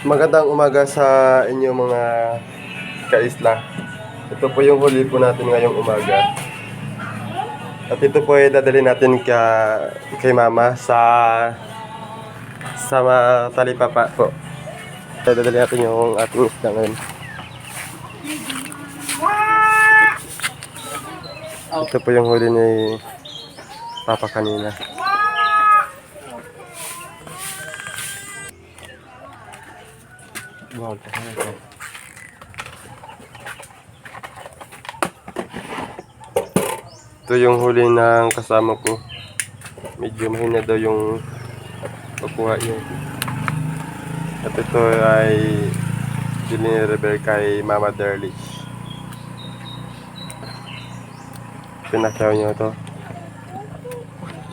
Magandang umaga sa inyo mga kaisla. Ito po yung huli po natin ngayong umaga. At ito po ay dadalhin natin kay mama sa Talipapa po. Dadalhin natin yung ating isda ngayon. Ito po yung huli ni Papa kanina. Wow, ito yung huli ng kasama ko. Medyo mahina daw yung pagkuha niya. At ito ay dinirever kay Mama Derlish. Pinakyaw niyo ito.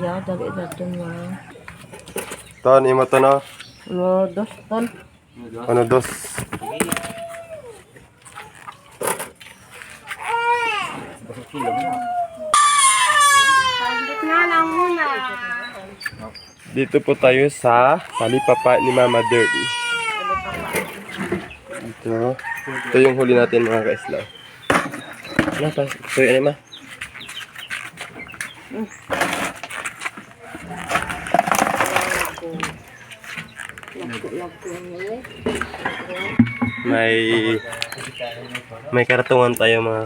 Ya, dali natin nga. Ton, imo to no? Ano, 2 ton? Ano dos? Nga lang muna. Dito po tayo sa Talipapa ni Mama Dirty. Ito yung huli natin mga kaisla. Ano pa? So yun ma? May karatungan tayo mga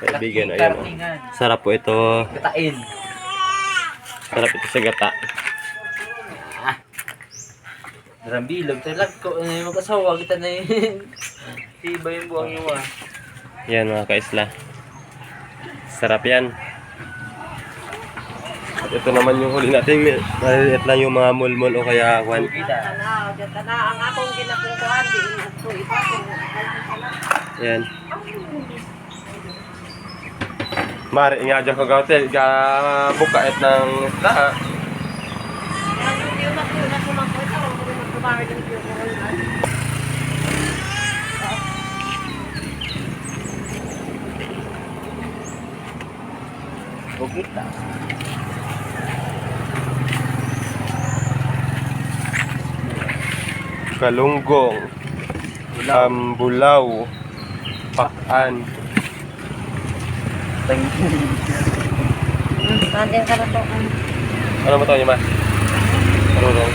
kaibigan. Ayan o. Sarap po ito. Katain. Sarap ito sa gata. Rambilog. Talag ko. Mag-asawa kita na yun. Iba yung buwang yung Yan mga kaisla. Sarap yan. At ito naman yung huli natin. Maliliit lang yung mga mulmul o kaya kwan. Ang akong ginapukuhan, di ito iba. Yan. Mari nga dyan ko gawin. Bukait ng isda. Bukit na. Kalunggong. Bulaw. Pakan. Nandiyan ka na to. Ano mo tayo, ma? Karurong.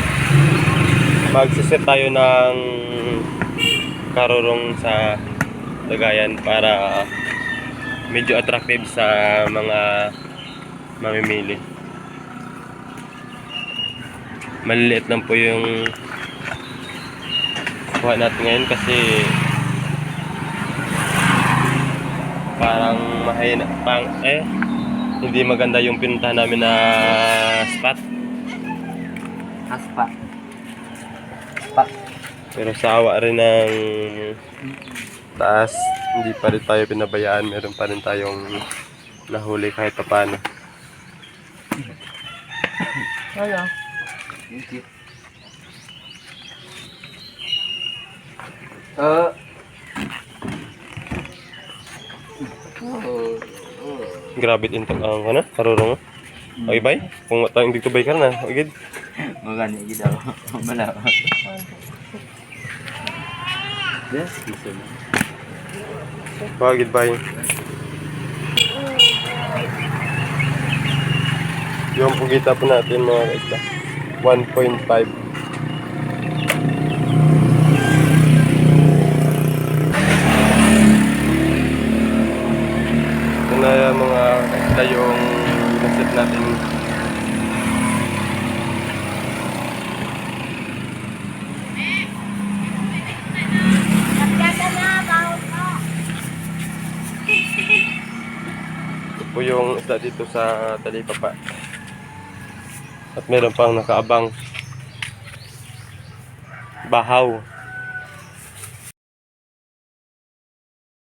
Magsiset tayo ng karurong sa lagayan para medyo attractive sa mga mamimili. Maliliit lang po yung kuha natin ngayon kasi parang mahina hindi maganda yung pinuntahan namin na spot. Aspa. Pero sa awa rin ng taas, hindi pa rin tayo pinabayaan. Meron pa rin tayong nahuli kahit pa paano. Wala. Thank you. Grabe intag ang ano, karurong. Okay, bay? Kung matang dito bay ka na, okay. Maganda yung daw. Malawa. Yes, gusto mo. Bagid bay. Yung pugita po natin mga kaisla. 1.5. Ito na mga kaisla yung naset natin. Ito po yung isda dito sa Talipapa. At meron pang nakaabang bahaw.